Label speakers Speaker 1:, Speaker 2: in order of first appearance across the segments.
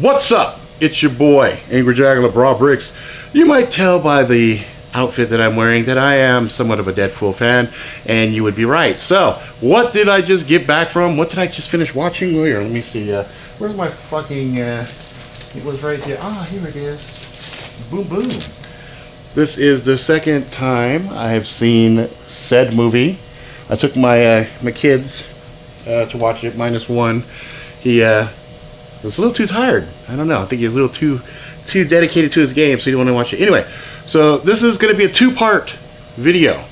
Speaker 1: What's up? It's your boy, Angry Jaguar Bra Bricks. You might tell by the outfit that I'm wearing that I am somewhat of a Deadpool fan, and you would be right. So, what did I just get back from? What did I just finish watching? Here, let me see. Where's my fucking... it was right here. Ah, here it is. Boom, boom. This is the second time I have seen said movie. I took my my kids to watch it, minus one. He was a little too tired. I don't know. I think he was a little too dedicated to his game, so he didn't want to watch it. Anyway, so this is going to be a two-part video.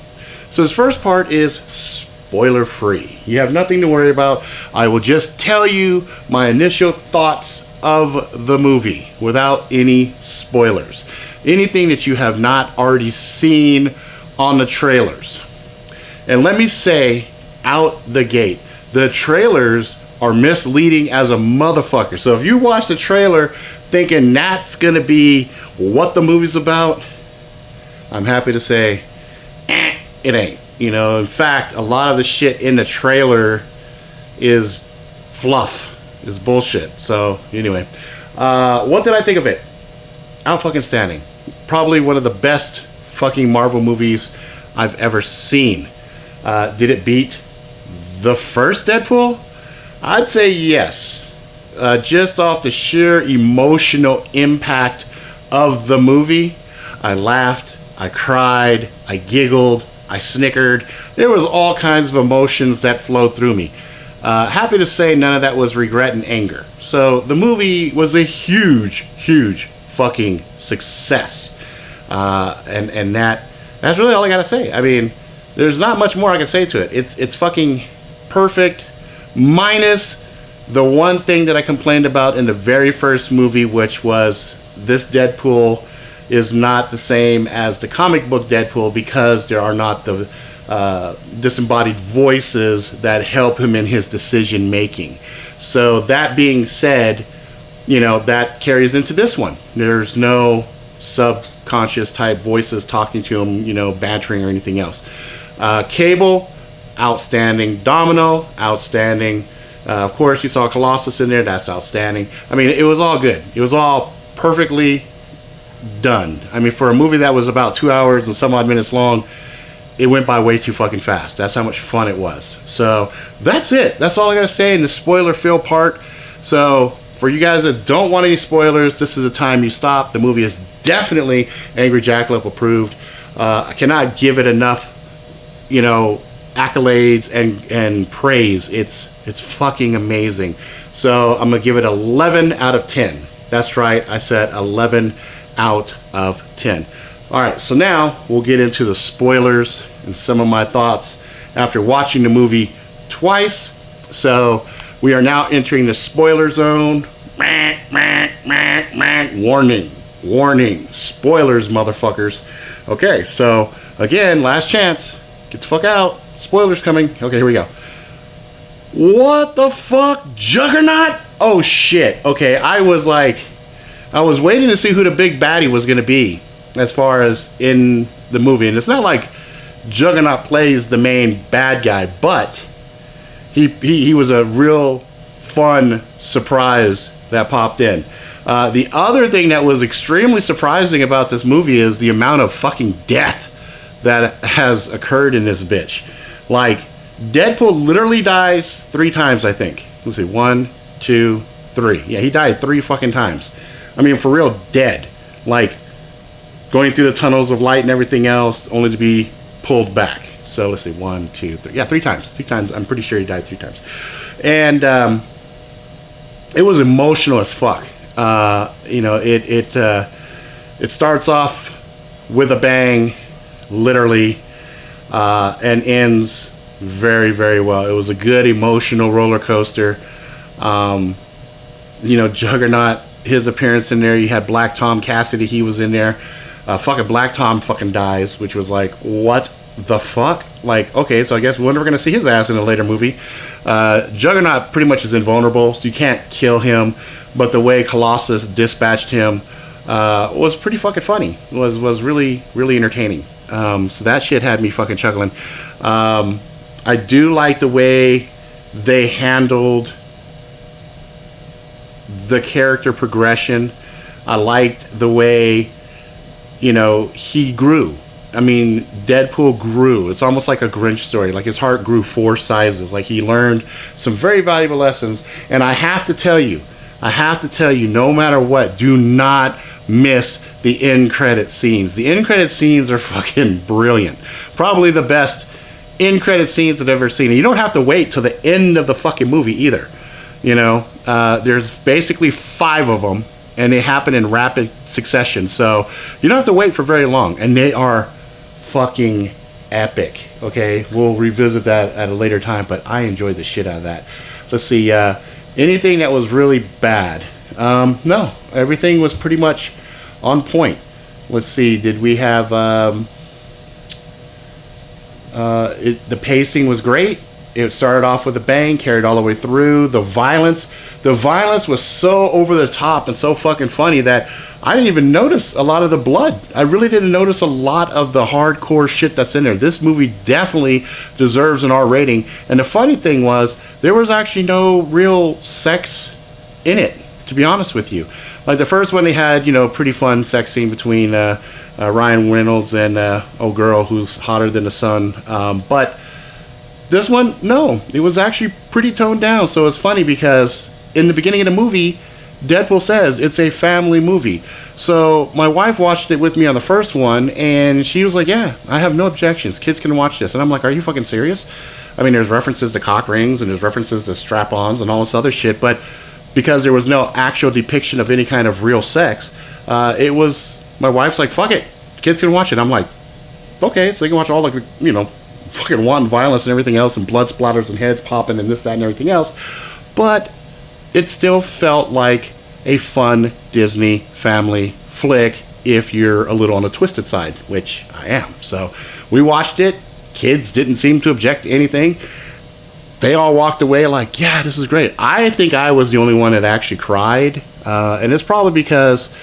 Speaker 1: So this first part is spoiler-free. You have nothing to worry about. I will just tell you my initial thoughts of the movie without any spoilers. Anything that you have not already seen on the trailers. And let me say, out the gate, the trailers are misleading as a motherfucker. So if you watch the trailer thinking that's gonna be what the movie's about, I'm happy to say, it ain't. You know, in fact, a lot of the shit in the trailer is fluff, is bullshit. So anyway, what did I think of it? Out fucking standing. Probably one of the best fucking Marvel movies I've ever seen. Did it beat the first Deadpool? I'd say yes. Just off the sheer emotional impact of the movie, I laughed, I cried, I giggled, I snickered. There was all kinds of emotions that flowed through me. Happy to say none of that was regret and anger. So the movie was a huge, huge fucking success. And that's really all I gotta say. I mean, there's not much more I can say to it. It's fucking perfect. Minus the one thing that I complained about in the very first movie, which was this Deadpool is not the same as the comic book Deadpool because there are not the disembodied voices that help him in his decision making. So that being said, you know, that carries into this one. There's no subconscious type voices talking to him, you know, bantering or anything else. Cable, outstanding. Domino, outstanding. Of course, you saw Colossus in there. That's outstanding. I mean, it was all good. It was all perfectly done. I mean, for a movie that was about 2 hours and some odd minutes long, it went by way too fucking fast. That's how much fun it was. So, that's it. That's all I gotta say in the spoiler-filled part. So, for you guys that don't want any spoilers, this is the time you stop. The movie is definitely Angry Jackalope approved. I cannot give it enough, you know, accolades and praise. It's fucking amazing. So I'm gonna give it 11 out of 10. That's right, I said 11 out of 10. Alright, so now we'll get into the spoilers and some of my thoughts after watching the movie twice. So we are now entering the spoiler zone. Warning, spoilers, motherfuckers. Okay, so again, last chance. Get the fuck out. Spoilers coming. Okay, here we go. What the fuck? Juggernaut? Oh shit. Okay, I was waiting to see who the big baddie was gonna be as far as in the movie. And it's not like Juggernaut plays the main bad guy, but he was a real fun surprise that popped in. The other thing that was extremely surprising about this movie is the amount of fucking death that has occurred in this bitch. Like, Deadpool literally dies 3 times, I think. Let's see, 1, 2, 3. Yeah, he died 3 fucking times. I mean, for real, dead. Like, going through the tunnels of light and everything else, only to be pulled back. So, let's see, 1, 2, 3. Yeah, 3 times. 3 times. I'm pretty sure he died 3 times. And, it was emotional as fuck. You know, it starts off with a bang, literally, and ends very, very well. It was a good emotional roller coaster. You know, Juggernaut, his appearance in there. You had Black Tom Cassidy, he was in there. Fucking Black Tom fucking dies, which was like, what the fuck? Like, okay, so I guess we're never gonna see his ass in a later movie. Juggernaut pretty much is invulnerable, so you can't kill him. But the way Colossus dispatched him was pretty fucking funny. Was really, really entertaining. So that shit had me fucking chuckling. I do like the way they handled the character progression. I liked the way, you know, he grew. I mean, Deadpool grew. It's almost like a Grinch story. Like his heart grew 4 sizes. Like he learned some very valuable lessons. And I have to tell you, no matter what, do not miss the end credit scenes. The end credit scenes are fucking brilliant. Probably the best end credit scenes I've ever seen. And you don't have to wait till the end of the fucking movie either. You know, there's basically 5 of them, and they happen in rapid succession. So you don't have to wait for very long, and they are fucking epic. Okay, we'll revisit that at a later time, but I enjoyed the shit out of that. Let's see, anything that was really bad? No, everything was pretty much on point. Let's see, did we have the pacing was great. It started off with a bang, carried all the way through. The violence was so over the top and so fucking funny that I didn't even notice a lot of the blood. I really didn't notice a lot of the hardcore shit that's in there. This movie definitely deserves an R rating. And the funny thing was, there was actually no real sex in it, to be honest with you. Like the first one, they had, you know, pretty fun sex scene between Ryan Reynolds and old girl who's hotter than the sun. But this one, no, it was actually pretty toned down. So it's funny because in the beginning of the movie, Deadpool says it's a family movie. So my wife watched it with me on the first one, and she was like, yeah, I have no objections. Kids can watch this. And I'm like, are you fucking serious? I mean, there's references to cock rings, and there's references to strap-ons and all this other shit, but because there was no actual depiction of any kind of real sex, it was, my wife's like, fuck it, kids can watch it. I'm like, okay, so they can watch all the, you know, fucking wanton violence and everything else, and blood splatters and heads popping and this, that, and everything else. But it still felt like a fun Disney family flick if you're a little on the twisted side, which I am. So we watched it. Kids didn't seem to object to anything. They all walked away like, yeah, this is great. I think I was the only one that actually cried. And it's probably because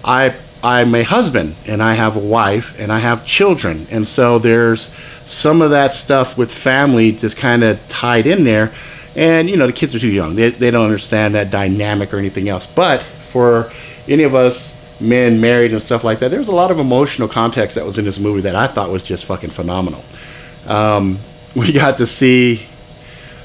Speaker 1: I'm a husband, and I have a wife, and I have children. And so there's some of that stuff with family just kind of tied in there. And, you know, the kids are too young. They don't understand that dynamic or anything else. But for any of us men married and stuff like that, there's a lot of emotional context that was in this movie that I thought was just fucking phenomenal. We got to see,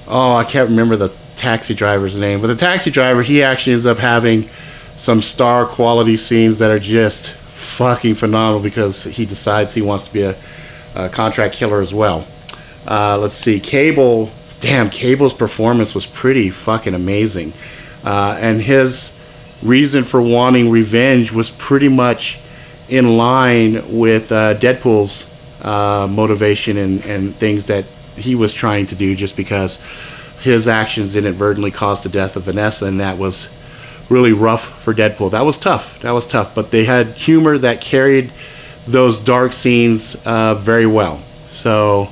Speaker 1: I can't remember the taxi driver's name, but the taxi driver, he actually ends up having some star quality scenes that are just fucking phenomenal because he decides he wants to be a contract killer as well. Let's see, Cable. Damn, Cable's performance was pretty fucking amazing. And his reason for wanting revenge was pretty much in line with Deadpool's motivation and things that he was trying to do, just because his actions inadvertently caused the death of Vanessa, and that was really rough for Deadpool. That was tough. But they had humor that carried those dark scenes very well. So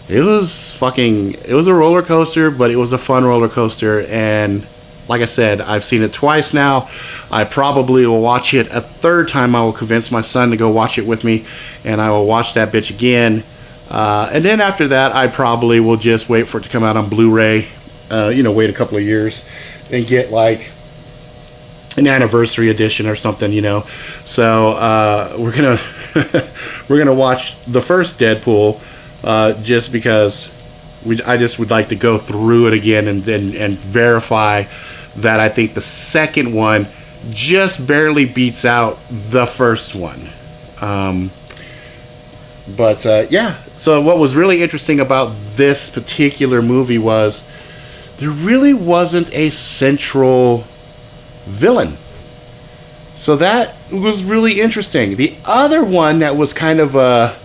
Speaker 1: it was a roller coaster, but it was a fun roller coaster. And like I said, I've seen it twice now. I probably will watch it a third time. I will convince my son to go watch it with me, and I will watch that bitch again. And then after that, I probably will just wait for it to come out on Blu-ray, wait a couple of years and get like an anniversary edition or something, So we're gonna watch the first Deadpool just because I just would like to go through it again and verify that I think the second one just barely beats out the first one. So what was really interesting about this particular movie was there really wasn't a central villain. So that was really interesting. The other one that was kind of a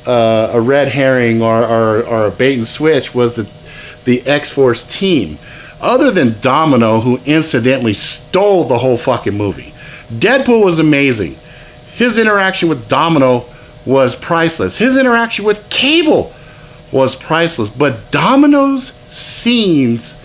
Speaker 1: a red herring or a bait and switch was the X-Force team. Other than Domino, who incidentally stole the whole fucking movie. Deadpool was amazing. His interaction with Domino was priceless. His interaction with Cable was priceless. But Domino's scenes,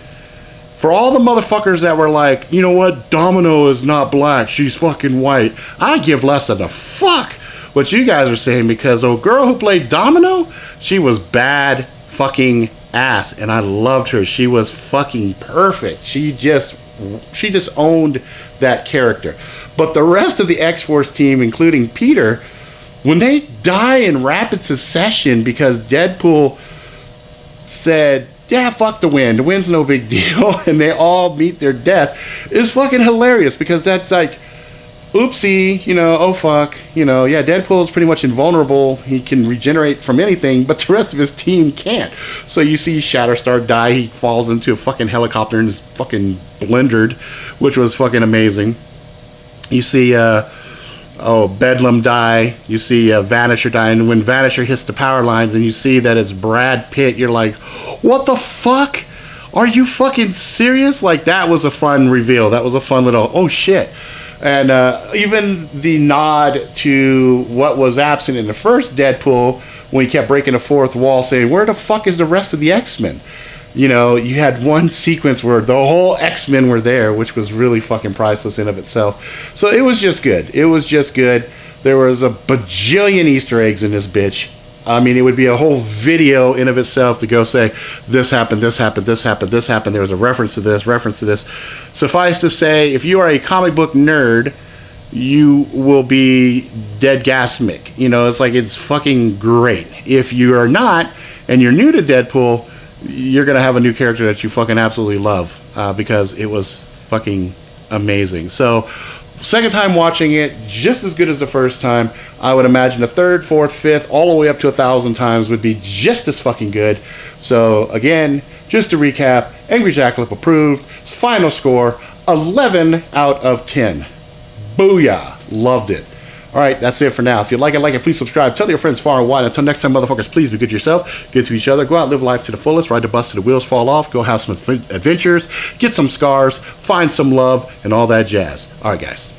Speaker 1: for all the motherfuckers that were like, you know what, Domino is not black, she's fucking white, I give less than a fuck what you guys are saying, because the girl who played Domino, she was bad fucking ass, and I loved her. She was fucking perfect. She just owned that character. But the rest of the X-Force team, including Peter, when they die in rapid succession because Deadpool said, yeah, fuck the win. The win's no big deal. And they all meet their death. It's fucking hilarious because that's like, oopsie, you know, oh fuck. You know, yeah, Deadpool's pretty much invulnerable. He can regenerate from anything, but the rest of his team can't. So you see Shatterstar die. He falls into a fucking helicopter and is fucking blendered, which was fucking amazing. You see, Bedlam die. You see Vanisher die. And when Vanisher hits the power lines and you see that it's Brad Pitt, you're like, what the fuck? Are you fucking serious? Like, that was a fun reveal. That was a fun little, oh shit. And even the nod to what was absent in the first Deadpool when he kept breaking the fourth wall saying, where the fuck is the rest of the X-Men? You know, you had one sequence where the whole X-Men were there, which was really fucking priceless in of itself. So it was just good. It was just good. There was a bajillion Easter eggs in this bitch. I mean, it would be a whole video in of itself to go say, this happened, this happened, this happened, this happened. There was a reference to this, reference to this. Suffice to say, if you are a comic book nerd, you will be dead gasmic. You know, it's like, it's fucking great. If you are not, and you're new to Deadpool, you're going to have a new character that you fucking absolutely love because it was fucking amazing. So, second time watching it, just as good as the first time. I would imagine the third, fourth, fifth, all the way up to 1,000 times would be just as fucking good. So, again, just to recap, Angry Jackalope approved. Final score, 11 out of 10. Booyah. Loved it. Alright, that's it for now. If you like it, please subscribe. Tell your friends far and wide. Until next time, motherfuckers, please be good to yourself, good to each other. Go out, live life to the fullest, ride the bus to the wheels fall off, go have some adventures, get some scars, find some love, and all that jazz. Alright, guys.